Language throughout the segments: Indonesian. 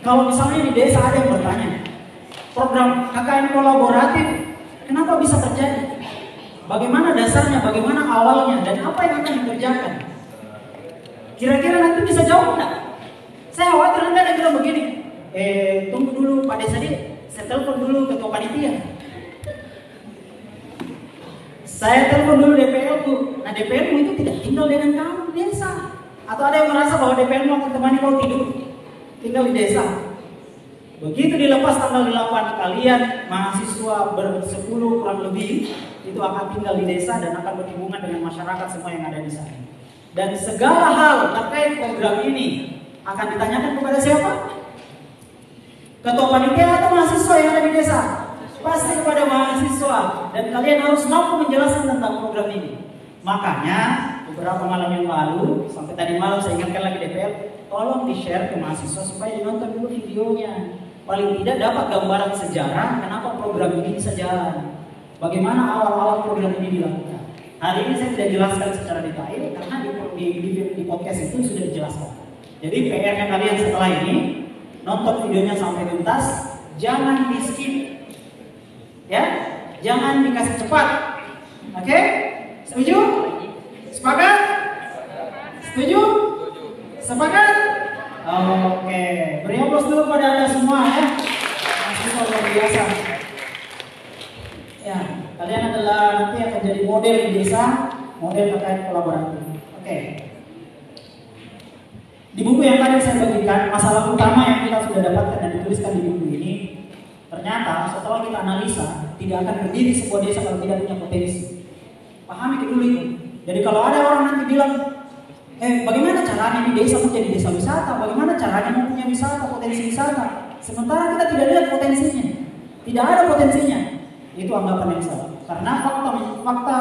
Kalau misalnya di desa ada yang bertanya, program KKN kolaboratif kenapa bisa terjadi? Bagaimana dasarnya, bagaimana awalnya, dan apa yang akan dikerjakan? Kira-kira nanti bisa jawab enggak? Saya khawatir nanti ada yang bilang begini, tunggu dulu Pak Desa dia, saya telepon dulu ketua panitia. Saya telepon dulu DPL Bu. Nah DPL itu tidak tinggal dengan kamu di desa. Atau ada yang merasa bahwa DPL mau temani kau tidur, tinggal di desa. Begitu dilepas tanggal 8, kalian mahasiswa bersepuluh kurang lebih itu akan tinggal di desa dan akan berhubungan dengan masyarakat semua yang ada di sana. Dan segala hal terkait program ini akan ditanyakan kepada siapa? Ketua panitia atau mahasiswa yang ada di desa? Pasti kepada mahasiswa. Dan kalian harus mampu menjelaskan tentang program ini. Makanya beberapa malam yang lalu sampai tadi malam saya ingatkan lagi DPR, tolong di-share ke mahasiswa supaya dinonton dulu videonya. Paling tidak dapat gambaran sejarah kenapa program ini bisa jalan. Bagaimana awal-awal program ini dilakukan. Hari ini saya tidak jelaskan secara detail karena di podcast itu sudah dijelaskan. Jadi PR-nya kalian setelah ini nonton videonya sampai tuntas, jangan di-skip. Ya, jangan dikasih cepat. Oke? Setuju? Sepakat? Setuju? Sepakat? Oke, beri aplaus dulu pada Anda semua ya. Mahasiswa luar biasa. Ya, kalian adalah nanti akan jadi model di desa, model terkait kolaboratif. Oke. Di buku yang tadi saya bagikan, masalah utama yang kita sudah dapatkan dan dituliskan di buku ini, ternyata setelah kita analisa, tidak akan berdiri sebuah desa kalau tidak punya potensi. Pahami dulu itu. Jadi kalau ada orang nanti bilang, bagaimana caranya ini desa menjadi desa wisata? Bagaimana caranya mempunyai wisata, potensi wisata? Sementara kita tidak lihat potensinya, tidak ada potensinya. Itu anggapan yang salah. Karena fakta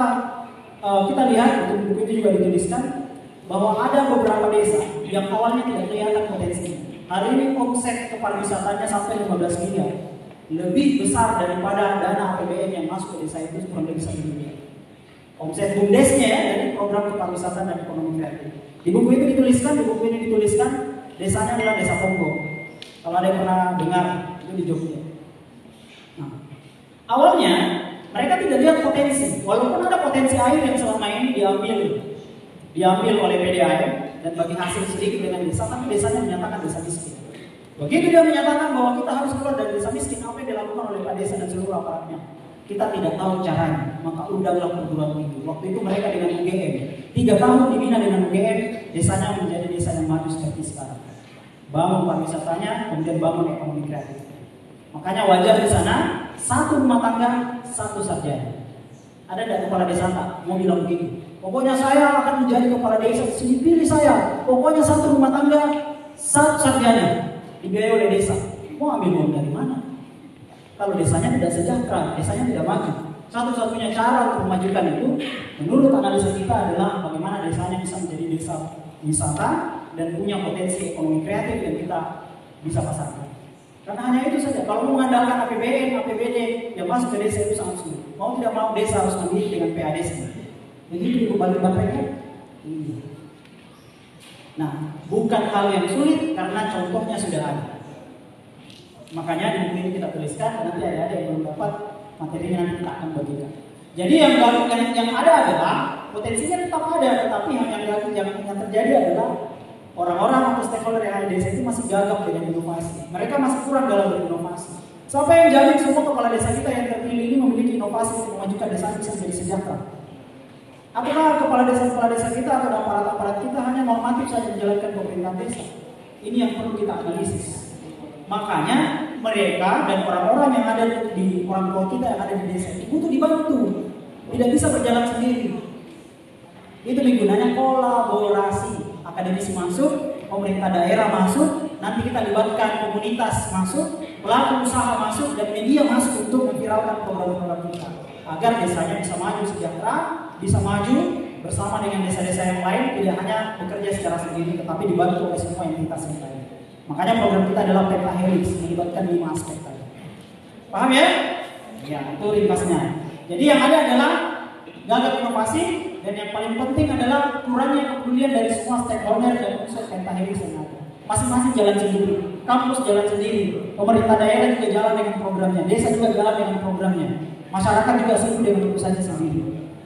kita lihat di buku itu juga dituliskan bahwa ada beberapa desa yang awalnya tidak kelihatan potensinya. Hari ini omset kepariwisatanya sampai 15 miliar, lebih besar daripada dana APBN yang masuk ke desa itu kurang lebih 1 miliar. Omset BUMDesnya ya dari program kepariwisata dan ekonomi kreatif. Di buku ini dituliskan desanya adalah desa Ponggok. Kalau ada yang pernah dengar itu di Jogja. Nah, awalnya mereka tidak lihat potensi, walaupun ada potensi air yang selama ini diambil oleh PDAM dan bagi hasil sedikit dengan desa, tapi desanya menyatakan desa miskin. Begitu dia menyatakan bahwa kita harus keluar dari desa miskin, apa yang dilakukan oleh Pak Desa dan seluruh aparatnya? Kita tidak tahu caranya, maka undanglah perguruan tinggi. Waktu itu mereka dengan UGM, 3 tahun dibina dengan UGM, desanya menjadi desa yang maju seperti sekarang. Bangun pariwisatanya, kemudian bangun ekonomi kreatif. Makanya wajar di sana 1 rumah tangga, 1 sarjana. Ada tidak kepala desa mau bilang begini? Pokoknya saya akan menjadi kepala desa di sini, pilih saya. Pokoknya 1 rumah tangga, 1 sarjana, dibiayai oleh desa. Mau ambil uang dari mana? Kalau desanya tidak sejahtera, desanya tidak maju. Satu-satunya cara untuk memajukan itu, menurut analisa kita adalah bagaimana desanya bisa menjadi desa wisata dan punya potensi ekonomi kreatif yang kita bisa pasarkan. Karena hanya itu saja. Kalau mengandalkan APBN, APBD yang masuk ke desa itu sangat sulit. Mau tidak mau desa harus mandiri dengan PAD sendiri. Begitu ibu balik baterainya. Nah, bukan hal yang sulit karena contohnya sudah ada. Makanya di buku ini kita tuliskan, nanti ada yang belum dapat materinya nanti kita akan bagikan. Jadi yang ada adalah potensinya tetap ada, tetapi yang terjadi adalah orang-orang atau stakeholder yang ada di desa itu masih gagap dengan inovasi. Mereka masih kurang dalam berinovasi. Siapa yang jamin semua kepala desa kita yang terpilih ini memiliki inovasi untuk memajukan desa bisa menjadi sejahtera? Apakah kepala desa kita atau aparat-aparat kita hanya normatif saja menjalankan pemerintahan desa? Ini yang perlu kita analisis. Makanya mereka dan orang-orang yang ada di orang tua kita yang ada di desa itu butuh dibantu, tidak bisa berjalan sendiri. Itu gunanya kolaborasi, akademisi masuk, pemerintah daerah masuk, nanti kita libatkan komunitas masuk, pelaku usaha masuk, dan media masuk untuk memviralkan program-program kita agar desanya bisa maju sejahtera, bisa maju bersama dengan desa-desa yang lain, tidak hanya bekerja secara sendiri, tetapi dibantu oleh semua entitas yang lain. Makanya program kita adalah pentahelix, melibatkan 5 aspek tadi. Paham ya? Ya, itu ringkasnya. Jadi yang ada adalah gagap inovasi, dan yang paling penting adalah kurangnya kepedulian dari semua stakeholder dan unsur pentahelix yang ada. Masing-masing jalan sendiri. kampus jalan sendiri, pemerintah daerah juga jalan dengan programnya, desa juga jalan dengan programnya, masyarakat juga sibuk dengan urusannya sendiri,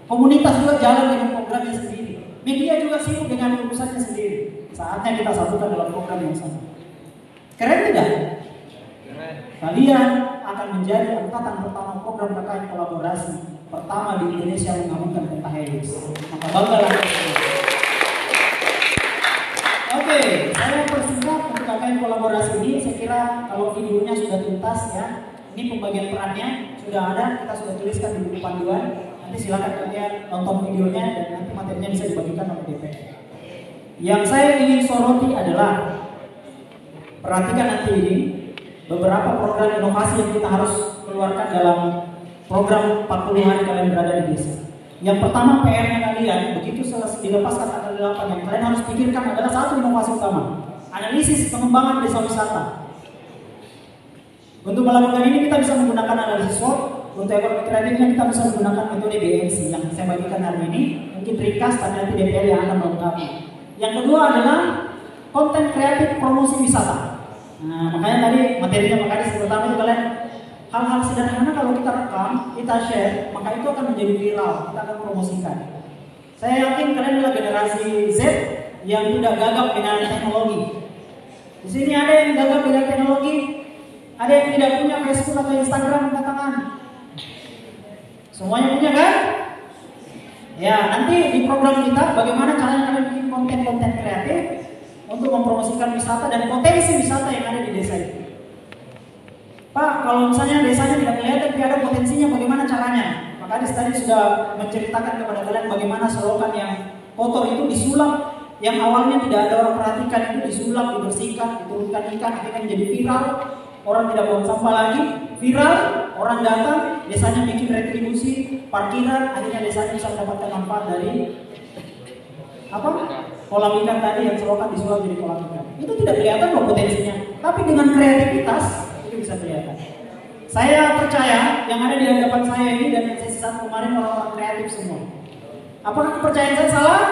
komunitas juga jalan dengan programnya sendiri, media juga sibuk dengan urusannya sendiri. Saatnya kita satukan dalam program yang sama. Keren tidak? Kalian akan menjadi angkatan pertama program KKN kolaborasi pertama di Indonesia menggabungkan pentahelix. Maka banggalah. Oke, saya persingkat untuk KKN kolaborasi ini. Saya kira kalau videonya sudah tuntas ya, ini pembagian perannya sudah ada, kita sudah tuliskan di buku panduan. Nanti silakan kalian nonton videonya dan nanti materinya bisa dibagikan oleh DPR. Yang saya ingin soroti adalah perhatikan nanti ini beberapa program inovasi yang kita harus keluarkan dalam program 40 hari kalian berada di desa. Yang pertama PR-nya kalian, begitu selesai dilepaskan tanggal 8, yang kalian harus pikirkan adalah satu inovasi utama, analisis pengembangan desa wisata. Untuk melakukan ini kita bisa menggunakan analisis SWOT, untuk ekonomi kreatifnya kita bisa menggunakan metode BMC yang saya bagikan hari ini, mungkin ringkas tapi nanti DPR yang akan melengkapi. Yang kedua adalah konten kreatif promosi wisata. Nah, makanya tadi materinya makanya pertama itu kalian hal-hal sederhana kalau kita rekam, kita share, maka itu akan menjadi viral, kita akan promosikan. Saya yakin kalian adalah generasi Z yang tidak gagap dengan teknologi. Di sini ada yang gagap dengan teknologi, ada yang tidak punya Facebook atau Instagram angkat tangan. Semuanya punya kan? Ya, nanti di program kita bagaimana caranya kalian bikin konten-konten kreatif untuk mempromosikan wisata dan potensi wisata yang ada di desa itu. Pak, kalau misalnya desanya tidak kelihatan tapi ada potensinya, bagaimana caranya? Maka tadi sudah menceritakan kepada kalian bagaimana selokan yang kotor itu disulap, yang awalnya tidak ada orang perhatikan itu disulap, dibersihkan, diturunkan ikan, akhirnya menjadi viral. Orang tidak buang sampah lagi, viral, orang datang, desanya bikin retribusi, parkiran, akhirnya desanya bisa mendapatkan manfaat dari apa? Kolam ikan tadi yang selokan disulap jadi kolam ikan. Itu tidak kelihatan loh potensinya, tapi dengan kreativitas itu bisa kelihatan. Saya percaya yang ada di hadapan saya ini dan yang saya saat kemarin orang-orang kreatif semua. Apakah kepercayaan saya salah?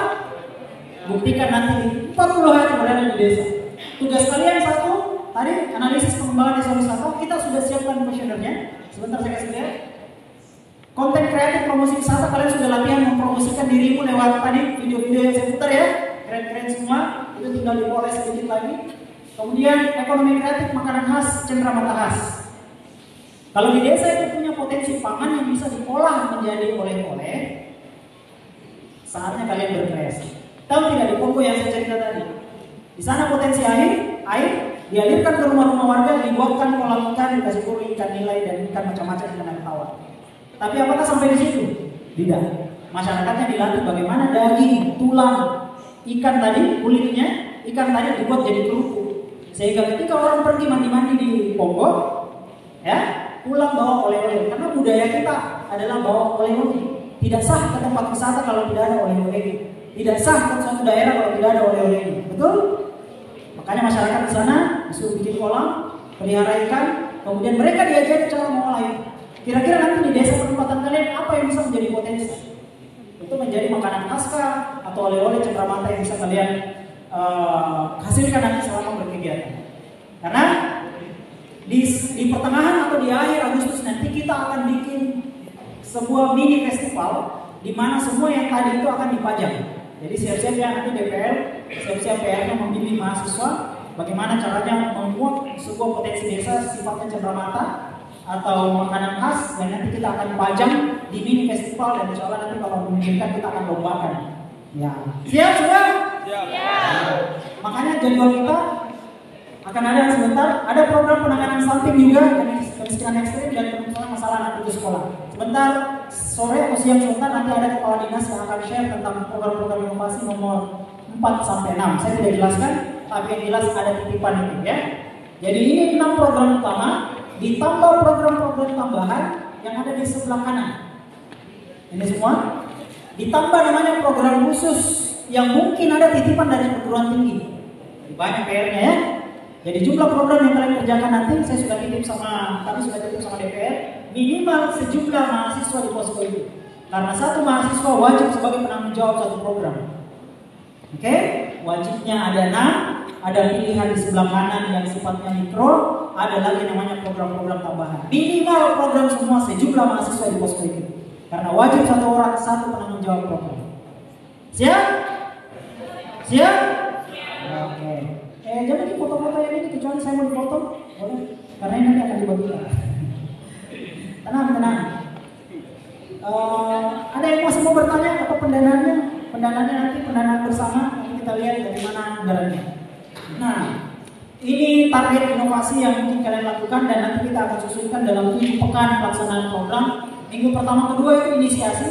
Buktikan nanti di 40 hari berada di desa. Tugas kalian satu, tadi analisis pengembangan desa wisata, kita sudah siapkan questionnaire-nya. Sebentar saya kasih lihat. Konten kreatif promosi wisata, kalian sudah latihan mempromosikan dirimu lewat tadi video-video yang saya putar ya. Keren-keren semua, itu tinggal dipoles sedikit lagi. Kemudian ekonomi kreatif makanan khas, cenderamata khas. Kalau di desa itu punya potensi pangan yang bisa diolah menjadi oleh-oleh, saatnya kalian berkreasi. Tahu tidak di Kongo yang saya cerita tadi? Di sana potensi air dialirkan ke rumah-rumah warga, dibuatkan kolam ikan, dikasih kuri ikan nilai dan ikan macam-macam ikan air tawar. Tapi apakah sampai di situ? Tidak. Masyarakatnya dilatih bagaimana daging, tulang, ikan tadi, kulitnya, ikan tadi dibuat jadi kerupuk. Sehingga ketika orang pergi mandi-mandi di Kongo, ya, pulang bawa oleh-oleh. Karena budaya kita adalah bawa oleh-oleh. Tidak sah ke tempat wisata kalau tidak ada oleh-oleh. Tidak sah ke suatu daerah kalau tidak ada oleh-oleh. Betul? Makanya masyarakat di sana disuruh bikin kolam, pelihara ikan, kemudian mereka diajari cara mengolah itu. Kira-kira nanti di desa penempatan kalian apa yang bisa menjadi potensi? Itu menjadi makanan khas atau oleh-oleh cendramata yang bisa kalian hasilkan nanti selama berkegiatan. Karena di pertengahan atau di akhir Agustus nanti kita akan bikin sebuah mini festival di mana semua yang tadi itu akan dipajang. Jadi siap-siap ya nanti DPR, siap-siap PR-nya membimbing mahasiswa bagaimana caranya membuat sebuah potensi desa sifatnya cendramata atau makanan khas yang nanti kita akan pajang di mini festival dan insya Allah nanti kalau memungkinkan kita akan lombakan. Ya, siap sudah? Siap. Makanya jadwal kita akan ada sebentar, ada program penanganan stunting juga, kemiskinan ekstrim dan penuntutan masalah anak putus sekolah. Sebentar, sore atau siang sebentar nanti ada kepala dinas yang akan share tentang program-program inovasi nomor 4-6. Saya tidak jelaskan, tapi yang jelas ada titipan itu ya. Jadi ini 6 program utama, ditambah program-program tambahan yang ada di sebelah kanan. Ini semua, ditambah namanya program khusus yang mungkin ada titipan dari perguruan tinggi. Banyak PR-nya ya. Jadi jumlah program yang kalian kerjakan nanti saya sudah titip sama DPR minimal sejumlah mahasiswa di posko itu. Karena satu mahasiswa wajib sebagai penanggung jawab satu program. Oke? Wajibnya ada 6, ada pilihan di sebelah kanan yang sifatnya mikro, ada lagi namanya program-program tambahan. Minimal program semua sejumlah mahasiswa di posko itu. Karena wajib satu orang satu penanggung jawab program. Siap? Siap? Oke. Jangan di foto-foto yang ini kecuali saya mau dipoto, boleh? Karena ini nanti akan dibagikan. Tenang. Ada yang masih mau bertanya apa pendanaannya? Pendanaannya nanti pendanaan bersama, nanti kita lihat dari mana anggarannya. Nah, ini target inovasi yang mungkin kalian lakukan dan nanti kita akan susunkan dalam 7 pekan pelaksanaan program. Minggu pertama kedua itu inisiasi.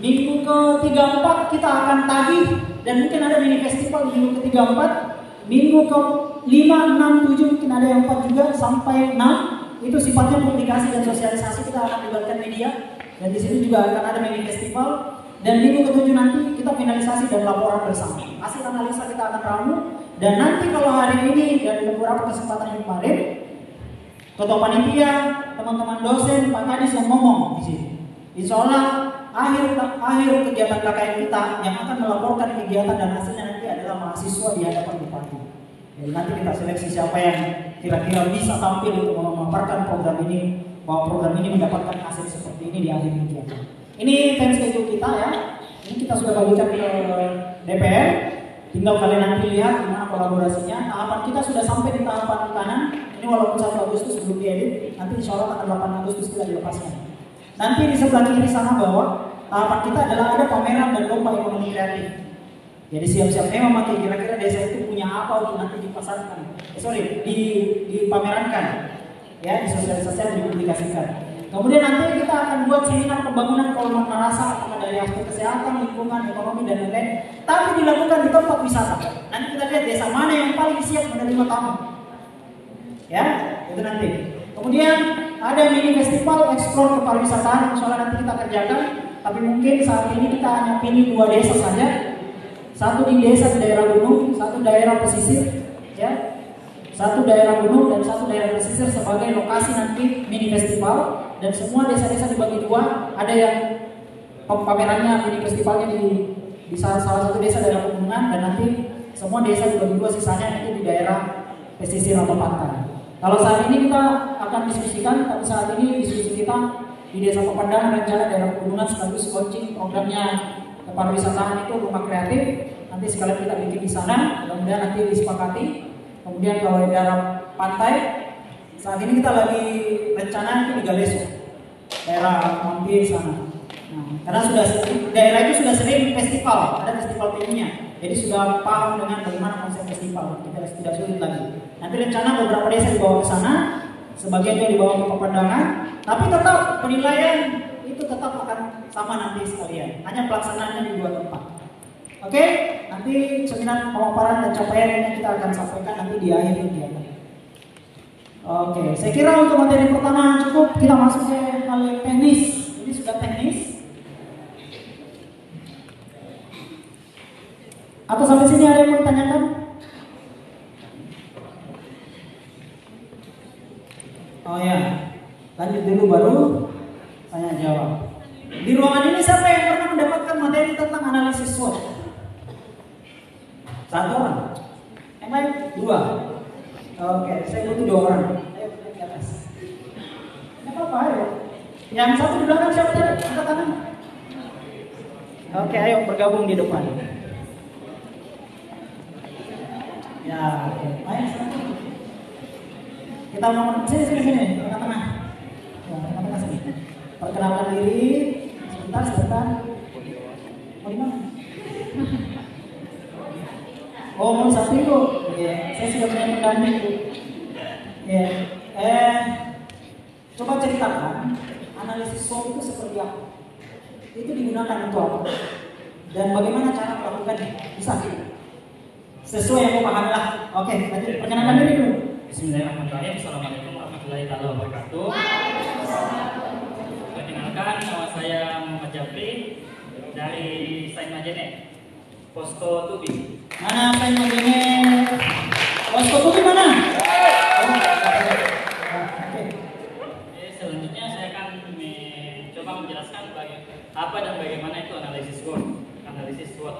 Minggu ke-3 4 kita akan tagih dan mungkin ada mini festival minggu ke-3 4. Minggu ke-5 6 7 mungkin ada yang 4 juga sampai 6. Itu sifatnya publikasi dan sosialisasi, kita akan libatkan media dan di situ juga akan ada mini festival. Dan minggu ke-7 nanti kita finalisasi dan laporan bersama. Hasil analisa kita akan ramu dan nanti kalau hari ini dari beberapa kesempatan yang kemarin, ketua panitia, teman-teman dosen, Pak Kadis yang ngomong di sini. Insya Allah akhir kegiatan KKN kita yang akan melaporkan kegiatan dan hasilnya nanti adalah mahasiswa di hadapan bupati. Jadi nanti kita seleksi siapa yang kira-kira bisa tampil untuk memaparkan program ini, bahwa program ini mendapatkan hasil seperti ini di akhir kegiatan. Ini time schedule kita ya. Ini kita sudah bagikan ke DPR. Tinggal kalian nanti lihat gimana kolaborasinya. Tahapan kita sudah sampai di tahapan kanan. Ini walaupun 1 Agustus belum diedit, nanti insya Allah tanggal 8 Agustus kita dilepaskan. Nanti di sebelah kiri sana bawah, tahapan kita adalah ada pameran dan lomba ekonomi kreatif. Jadi siap-siap memang kira-kira desa itu punya apa untuk nanti dipasarkan. Dipamerankan. Ya, disosialisasikan, dipublikasikan. Kemudian nanti kita akan buat seminar pembangunan Kolom Narasa, apakah dari aspek kesehatan, lingkungan, ekonomi dan lain-lain. Tapi dilakukan di tempat wisata. Nanti kita lihat desa mana yang paling siap menerima tamu. Ya, itu nanti. Kemudian ada mini festival eksplor kepariwisataan, soalnya nanti kita kerjakan. Tapi mungkin saat ini kita hanya pilih 2 desa saja. Satu di desa di daerah gunung, satu daerah pesisir, ya. Satu daerah gunung dan satu daerah pesisir sebagai lokasi nanti mini festival. Dan semua desa-desa dibagi 2. Ada yang pamerannya mini festivalnya di salah satu desa daerah pegunungan dan nanti semua desa dibagi 2, sisanya nanti di daerah pesisir atau pantai. Kalau saat ini kita akan diskusikan, tapi saat ini diskusi kita di Desa Pepandangan rencana daerah pegunungan sekaligus launching programnya kepariwisataan itu rumah kreatif. Nanti sekalian kita bikin di sana, mudah-mudahan nanti disepakati. Kemudian kalau daerah pantai, saat ini kita lagi rencana di Galeso, daerah Mampir sana. Nah, karena daerah itu sudah sering festival, ada festival filmnya, jadi sudah paham dengan bagaimana konsep festival. Kita tidak sulit lagi. Nanti rencana beberapa desa dibawa ke sana, sebagian juga dibawa ke Pepandangan, tapi tetap penilaian itu tetap akan sama nanti sekalian. Hanya pelaksanaannya di 2 tempat. Oke, nanti seminar pemaparan dan capaian ini kita akan sampaikan nanti di akhir kegiatan. Oke, saya kira untuk materi pertama cukup. Kita masuk ke hal yang teknis. Ini sudah teknis. Atau sampai sini ada yang mau ditanyakan? Oh ya, lanjut dulu baru tanya jawab. Di ruangan ini siapa yang pernah mendapatkan materi tentang analisis SWOT? 1 orang. Yang lain 2. Oke, saya butuh 2 orang. Ayo ke atas. Tidak apa-apa, ayo. Yang satu di belakang siapa tadi? Angkat tangan. Oke, ayo bergabung di depan. Ya, oke. Ayo, kita mau sini, tengah-tengah. Ya, tengah-tengah sini. Perkenalkan diri. Sebentar. Mau di mana? Oh, mau satu itu. Ya, saya sudah punya pendamping itu. Ya, coba ceritakan analisis SWOT itu seperti apa? Itu digunakan untuk apa? Dan bagaimana cara melakukannya? Bisa sesuai yang mau paham lah. Oke, lanjut. Perkenalkan diri dulu. Bismillahirrahmanirrahim. Assalamualaikum warahmatullahi wabarakatuh. Perkenalkan, nama saya Muhammad Jafri dari Saint Majene, Posko Tubi. Mana Saint Majene? Posko Tubi mana? Selanjutnya saya akan coba menjelaskan apa dan bagaimana itu analisis SWOT.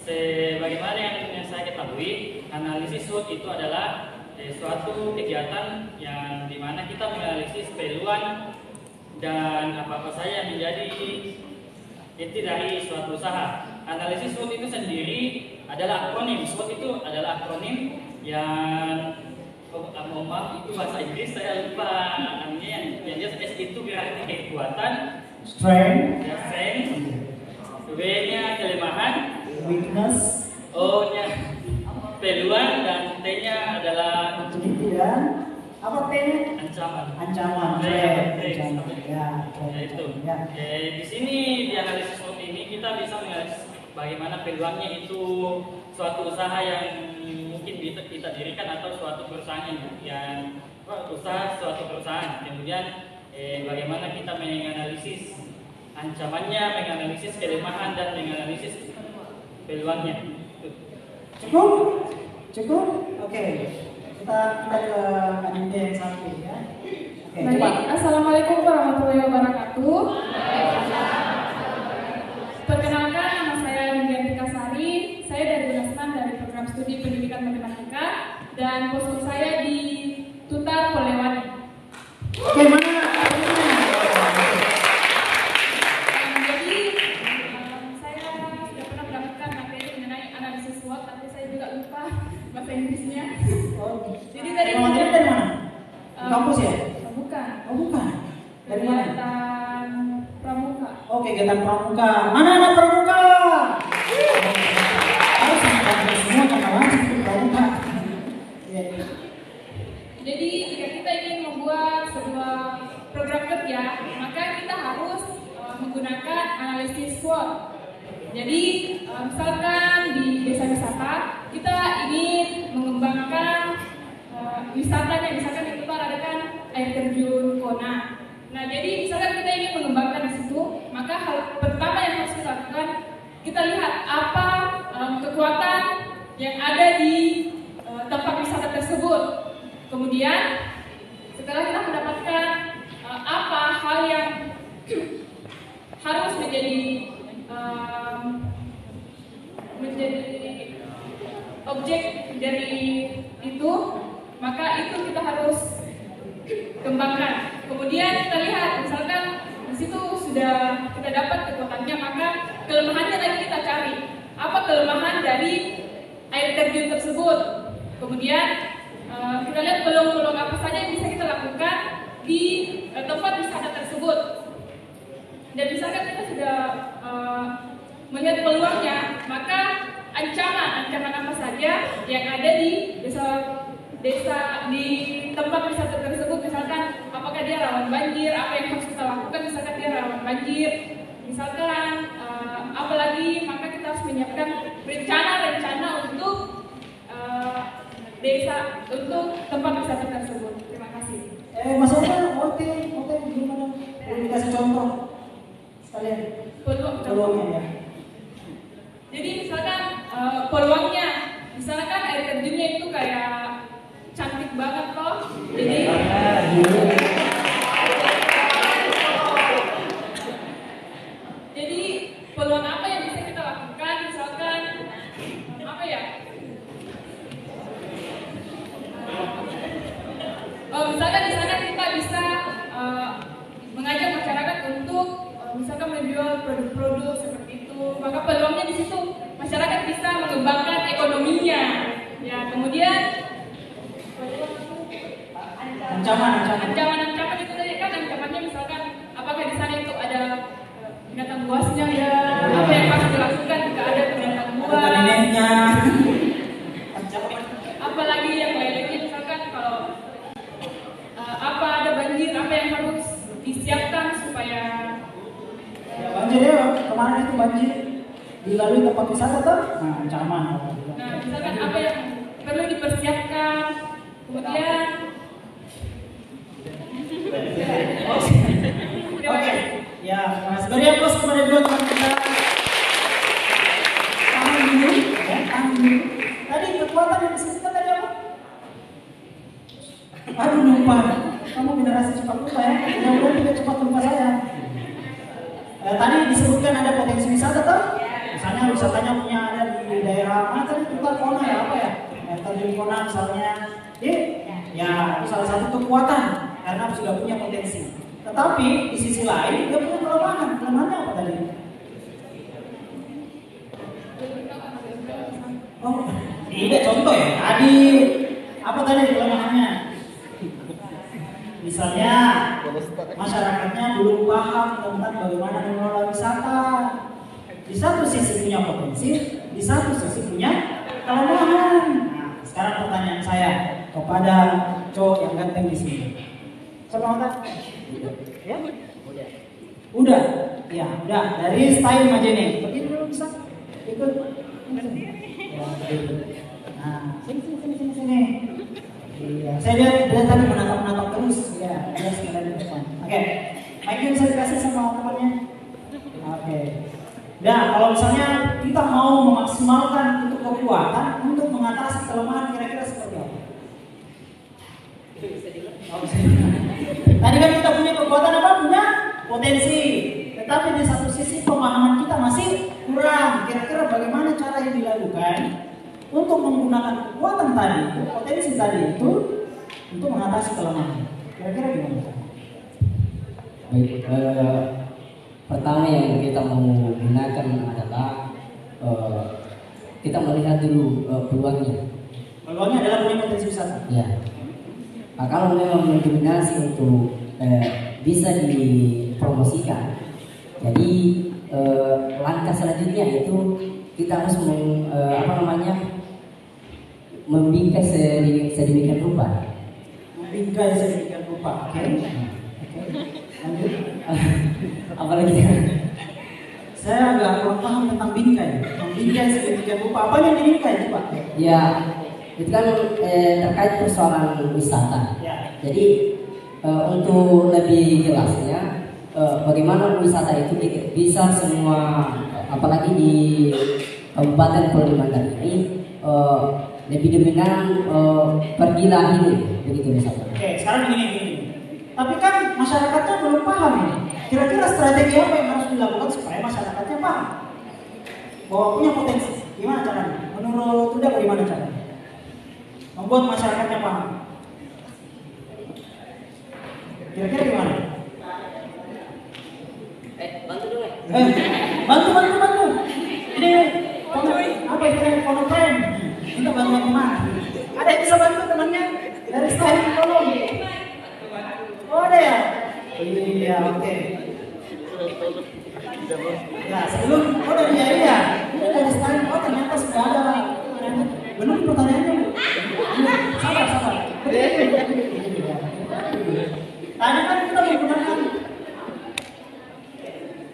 sebagaimana yang saya ketahui, analisis SWOT itu adalah suatu kegiatan yang dimana kita menganalisis peluang dan apa-apa saja yang menjadi inti dari suatu usaha. Analisis SWOT itu sendiri adalah akronim. SWOT itu adalah akronim yang mohon maaf itu bahasa Inggris saya lupa namanya. Yang jelas S itu berarti kekuatan, Strength, W-nya kelemahan, weakness, O-nya peluang, dan T-nya adalah opportunity, dan apa T-nya? ancaman. Ancaman. Ya, itu. Di sini di analisis SWOT ini kita bisa menganalisis bagaimana peluangnya itu suatu usaha yang mungkin bisa kita dirikan atau suatu perusahaan yang usaha suatu perusahaan. Kemudian bagaimana kita menganalisis ancamannya, menganalisis kelemahan, dan menganalisis peluangnya. Cukup? Cukup? Oke. Kita ke Aninde yang satu ya. Oke, Baik, Assalamualaikum warahmatullahi wabarakatuh. Perkenalkan, nama saya Nindyantika Sari. Saya dari Unasman dari program studi pendidikan matematika dan posko saya di Tutar Polewani. Oke, mana? Jadi saya sudah pernah mendapatkan materi mengenai analisis SWOT, tapi saya juga lupa bahasa Inggrisnya. Oh, Jadi dari materi dari mana? Di kampus ya? Bukan. Oh, bukan. Dari mana? Kegiatan pramuka. Oh, kegiatan pramuka. Mana anak pramuka? Harus sampai semua karena wajib ikut pramuka. Ya. Jadi jika kita ingin membuat sebuah program kerja, maka kita harus menggunakan analisis SWOT. Jadi misalkan di desa wisata kita ingin mengembangkan wisatanya, misalkan di Tutar ada kan air terjun Kona. Nah, jadi misalkan kita ingin mengembangkan di situ, maka hal pertama yang harus kita lakukan, kita lihat apa kekuatan yang ada di tempat wisata tersebut. Kemudian setelah kita mendapatkan apa hal yang harus menjadi objek dari itu, maka itu kita harus kembangkan. Kemudian kita lihat, misalkan di situ sudah kita dapat kekuatannya, maka kelemahannya lagi kita cari. Apa kelemahan dari air terjun tersebut? Kemudian kita lihat peluang-peluang apa saja yang bisa kita lakukan di tempat wisata tersebut. Dan misalkan kita sudah melihat peluangnya, maka ancaman apa saja yang ada di desa di tempat wisata tersebut, misalkan apakah dia rawan banjir, apa yang harus kita lakukan misalkan dia rawan banjir, misalkan apalagi, maka kita harus menyiapkan rencana untuk desa, untuk tempat wisata tersebut. Terima kasih. Maksudnya oke gimana? Boleh dikasih contoh sekalian peluangnya ya. Jadi misalkan peluangnya, misalkan air terjunnya itu kayak cantik banget loh. Jadi peluang apa yang bisa kita lakukan? Misalkan apa ya? Misalkan di sana kita bisa mengajak masyarakat untuk misalkan menjual produk-produk seperti itu. Maka peluangnya di situ masyarakat bisa mengembangkan ekonominya. Ya, kemudian ancaman itu tadi kan, ancamannya misalkan apakah di sana itu ada binatang buasnya ya, apa yang harus dilakukan jika ada binatang buas, apalagi yang lainnya, misalkan kalau apa ada banjir, apa yang harus disiapkan supaya banjir ya, kemarin itu banjir dilalui tempat wisata tuh, nah ancaman. Nah, misalkan apa yang perlu dipersiapkan, kemudian Oke, ya, mas. Beri aplaus kepada dua teman kita. Tangan dulu, ya, tangan dulu. Tadi kekuatan yang disebutkan tadi apa? Aduh, lupa. Kamu generasi cepat lupa ya. Mudah-mudahan tidak cepat lupa saya. Tadi disebutkan ada potensi wisata toh? Misalnya wisatanya punya ada di daerah mana tadi Tutar Kona ya apa ya? Terjun Kona misalnya, ya itu salah satu kekuatan karena sudah punya potensi. Tetapi di sisi lain dia punya kelemahan. Kelemahannya apa tadi? Oh, ini contoh ya. Tadi apa tadi kelemahannya? Misalnya masyarakatnya belum paham tentang bagaimana mengelola wisata. Di satu sisi punya potensi, di satu sisi punya kelemahan. Nah, sekarang pertanyaan saya kepada cowok yang ganteng di sini. Siapa mau tanya? Ya? Udah. Ya, udah. Dari style Majene. Berdiri dulu bisa? Ikut. Ya, nah, sini. Iya, saya lihat dia tadi menatap terus. Ya, dia sekalian di depan. Oke, mic-nya bisa dikasih sama temannya. Oke. Nah, kalau misalnya kita mau memaksimalkan untuk kekuatan untuk mengatasi kelemahan kira-kira seperti apa? Tadi kan kita punya kekuatan apa? Punya potensi. Tetapi di satu sisi pemahaman kita masih kurang. Kira-kira bagaimana cara yang dilakukan untuk menggunakan kekuatan tadi, potensi tadi itu untuk mengatasi kelemahan. Kira-kira gimana? Baik, pertama yang kita mau gunakan adalah kita melihat dulu peluangnya. Peluangnya adalah punya potensi wisata. Ya. Nah, kalau memang mendominasi untuk bisa dipromosikan, jadi langkah selanjutnya itu kita harus membingkai sedemikian rupa. Membingkai sedemikian rupa. Oke. Lanjut. Apalagi saya agak kurang paham tentang bingkai. Membingkai sedemikian rupa. Apa yang dibingkai, Pak? ya, itu kan terkait persoalan wisata. Ya. Jadi untuk lebih jelasnya, bagaimana wisata itu bisa semua, apalagi di Kabupaten Pulau Mandar ini lebih dominan pergila hilir, begitu wisata. Oke, sekarang gini. Tapi kan masyarakatnya belum paham ini. Kira-kira strategi apa yang harus dilakukan supaya masyarakatnya paham bahwa punya potensi? Gimana caranya? Menurut Uda bagaimana caranya? Membuat masyarakatnya paham. Kira-kira gimana? Bantu dong. Bantu. Ini apa istilahnya konopren? Kita bantuan teman. Ada yang bisa bantu temannya dari style tolong. Oh ada ya? Iya oke. Ya sebelum dari jari ya. Ini dari style ternyata sudah ada. Belum pertanyaannya Bu. Sabar.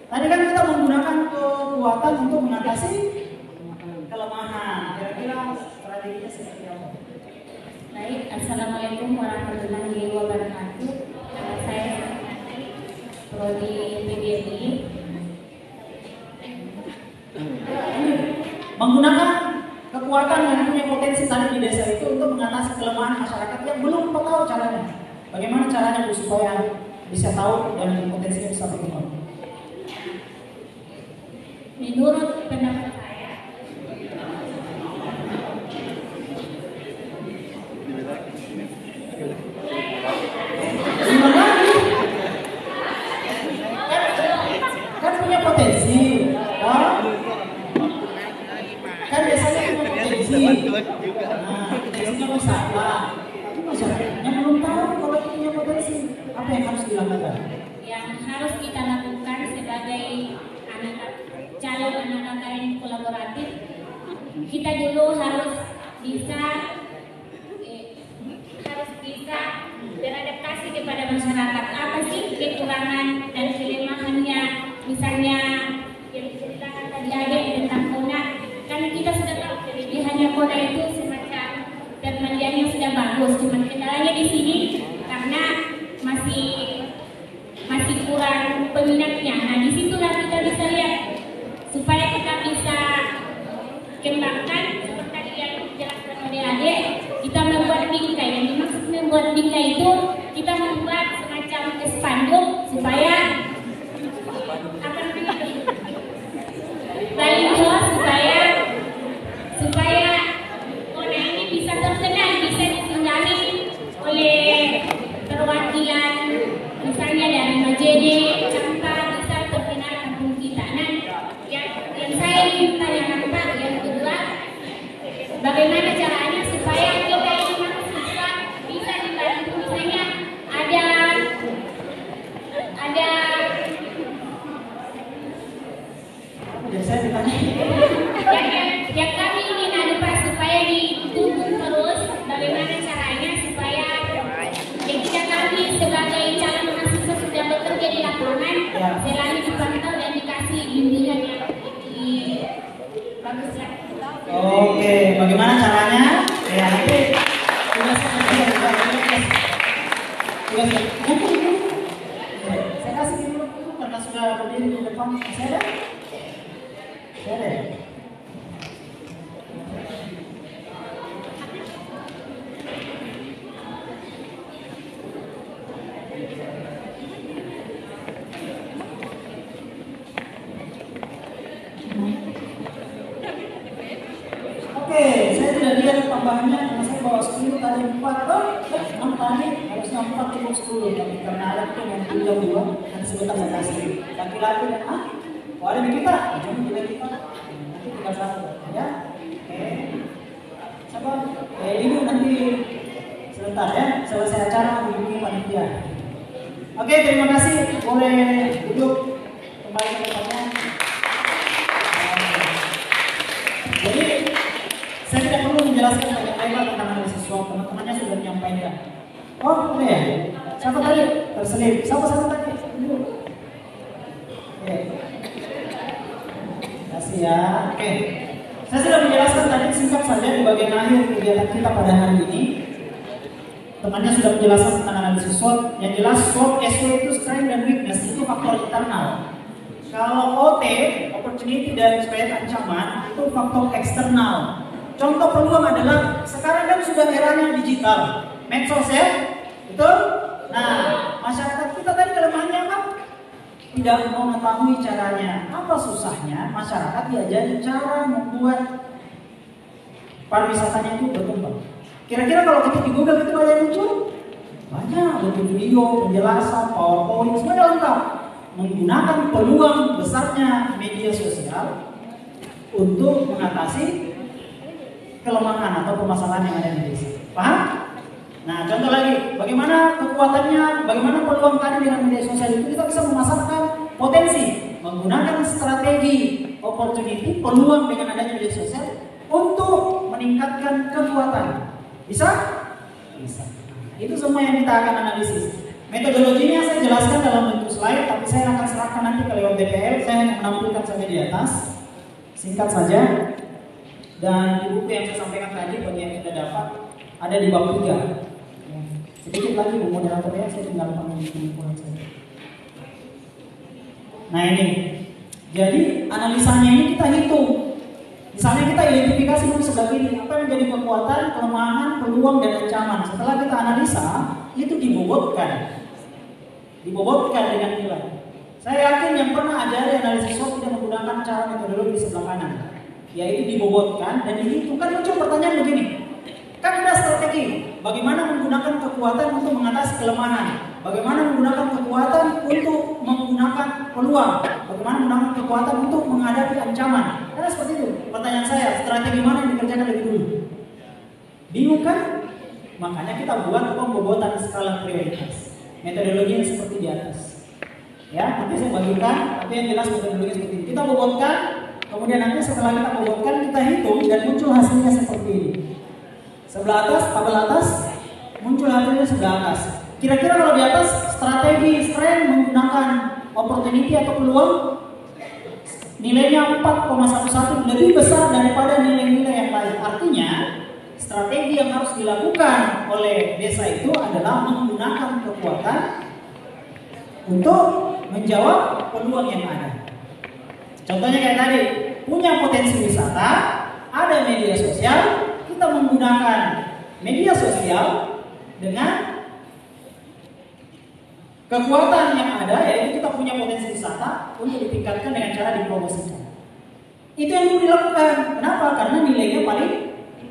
Tadi kan kita menggunakan kekuatan untuk mengatasi kelemahan. Kira-kira strateginya seperti apa? Baik, Assalamualaikum warahmatullahi wabarakatuh. Nama saya Prodi PBMI. Menggunakan kekuatan yang punya potensi tadi di desa itu untuk mengatasi kelemahan masyarakat yang belum tahu caranya. Bagaimana caranya Bu supaya bisa tahu dan potensinya bisa berkembang? Menurut pendapat saya, kan punya potensi, kan biasanya punya potensi. Nah, potensinya wisata, tapi masyarakatnya belum tahu kalau punya potensi. Apa yang harus dilakukan? yang harus kita lakukan sebagai calon anak KKN kolaboratif, kita dulu harus bisa beradaptasi kepada masyarakat. Apa sih kekurangan dan kelemahannya? Misalnya yang diceritakan tadi ada tentang Kona, kan kita sudah tahu kelebihannya Kona itu semacam permandiannya sudah bagus. Cuma kendalanya di sini karena masih kurang peminatnya. Nah, disitulah kita bisa lihat supaya kita bisa kembangkan seperti yang dijelaskan oleh adik, kita membuat bingkai. Yang dimaksud membuat bingkai itu kita membuat semacam spanduk supaya akan baliho ada Jadi saya ditanya. yang kami ingin ada Pak supaya dituntut terus bagaimana caranya supaya ketika kami sebagai calon mahasiswa sudah bekerja di lapangan selalu dipantau dan dikasih bimbingan yang lebih bagus lah. Oke, bagaimana caranya? Ya nanti saya kasih dulu karena sudah berdiri di depan. Saya ada. Oke, saya tidak lihat tambahannya karena saya bawa 10 tadi 4 6 tadi harusnya 4 cukup 10 tapi karena ada yang tinggal 2 nanti sebentar saya kasih laki-laki dan ada di kita, jangan kita nanti tinggal 1 ya. Oke, siapa? Ibu nanti sebentar ya selesai acara hubungi panitia. Oke, terima kasih, boleh duduk kembali ke tempatnya. Jadi saya tidak perlu menjelaskan banyak lebar tentang analisis SWOT, teman-temannya sudah menyampaikan. Oh, boleh ya? Siapa tadi? Terselip. Siapa tadi? Oke. Kasih ya. Oke. Saya sudah menjelaskan tadi singkat saja di bagian akhir kegiatan kita pada hari ini. Temannya sudah menjelaskan tentang analisis SWOT. Yang jelas SWOT itu strength dan weakness itu faktor internal. Kalau OT, opportunity dan threat ancaman itu faktor eksternal. Contoh peluang adalah sekarang kan sudah eranya digital, medsos ya, betul? Nah, masyarakat kita tadi kelemahannya apa? Tidak mau mengetahui caranya. Apa susahnya? Masyarakat diajari cara membuat pariwisatanya itu berkembang. Kira-kira kalau kita di Google itu banyak muncul? Banyak, bentuk video, penjelasan, PowerPoint, semuanya lengkap. Menggunakan peluang besarnya media sosial untuk mengatasi kelemahan atau permasalahan yang ada di desa. Paham? Nah, contoh lagi, bagaimana kekuatannya, bagaimana peluang tadi dengan media sosial itu kita bisa memasarkan potensi, menggunakan strategi, opportunity, peluang dengan adanya media sosial untuk meningkatkan kekuatan. Bisa? Bisa. Itu semua yang kita akan analisis. Metodologinya saya jelaskan dalam bentuk slide, tapi saya akan serahkan nanti ke lewat DPL. Saya hanya menampilkan saja di atas, singkat saja. Dan di buku yang saya sampaikan tadi bagi yang kita dapat ada di bab 3. Sedikit lagi Bu moderator ya, saya tinggal menunjukkan saja. Nah ini, jadi analisanya ini kita hitung. Misalnya kita identifikasi dulu sebelah ini apa yang menjadi kekuatan, kelemahan, peluang dan ancaman. Setelah kita analisa, itu dibobotkan dengan nilai. Saya yakin yang pernah ajari analisis SWOT tidak menggunakan cara metodologi di sebelah kanan, yaitu dibobotkan dan dihitung. Kan muncul pertanyaan begini, kan ada strategi bagaimana menggunakan kekuatan untuk mengatasi kelemahan, bagaimana menggunakan kekuatan untuk menggunakan peluang, bagaimana menggunakan kekuatan untuk menghadapi ancaman. Karena seperti itu pertanyaan saya, strategi mana yang dikerjakan lebih dulu? Bingung kan? Makanya kita buat pembobotan skala prioritas. Metodologinya seperti di atas. Ya, nanti saya bagikan, tapi yang jelas metodologi seperti ini. Kita bobotkan, kemudian nanti setelah kita bobotkan, kita hitung dan muncul hasilnya seperti ini. Sebelah atas, tabel atas, muncul hasilnya sebelah atas. Kira-kira kalau di atas, strategi strength menggunakan opportunity atau peluang, nilainya 4,11 lebih besar daripada nilai-nilai yang lain. Artinya, strategi yang harus dilakukan oleh desa itu adalah menggunakan kekuatan untuk menjawab peluang yang ada. Contohnya kayak tadi, punya potensi wisata, ada media sosial, kita menggunakan media sosial dengan kekuatan yang ada, yaitu kita punya potensi wisata untuk ditingkatkan dengan cara dipromosikan. Itu yang perlu dilakukan. Kenapa? Karena nilainya paling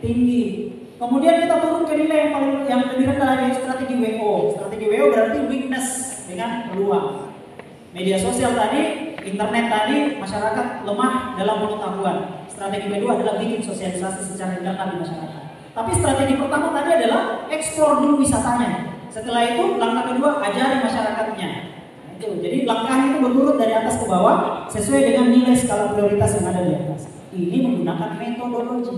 tinggi. Kemudian kita turun ke nilai yang lebih rendah lagi, strategi WO. Strategi WO berarti weakness dengan peluang. Media sosial tadi, internet tadi, masyarakat lemah dalam pengetahuan. Strategi kedua adalah bikin sosialisasi secara internal di masyarakat. Tapi strategi pertama tadi adalah eksplor dulu wisatanya. Setelah itu langkah kedua ajari masyarakatnya. Itu. Jadi langkahnya itu berurut dari atas ke bawah sesuai dengan nilai skala prioritas yang ada di atas. Ini menggunakan metodologi,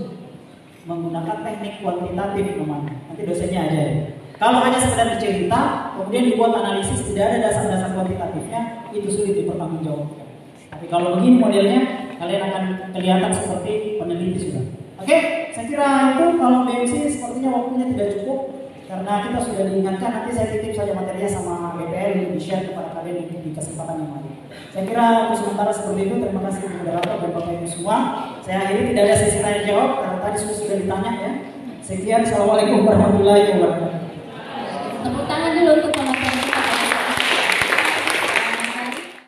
menggunakan teknik kuantitatif namanya. Nanti dosennya aja ya. Kalau hanya sekedar cerita, kemudian dibuat analisis tidak ada dasar-dasar kuantitatifnya, itu sulit dipertanggungjawabkan. Tapi kalau begini modelnya, kalian akan kelihatan seperti peneliti sudah. Oke, saya kira itu kalau BMC sepertinya waktunya tidak cukup karena kita sudah diingatkan, nanti saya titip saja materinya sama BPL untuk di-share kepada kalian di kesempatan yang lain. Saya kira untuk sementara seperti itu. Terima kasih kepada moderator dan Bapak Ibu semua. Saya akhiri, tidak ada sesi tanya jawab karena tadi sudah ditanya ya. Sekian, assalamualaikum warahmatullahi wabarakatuh.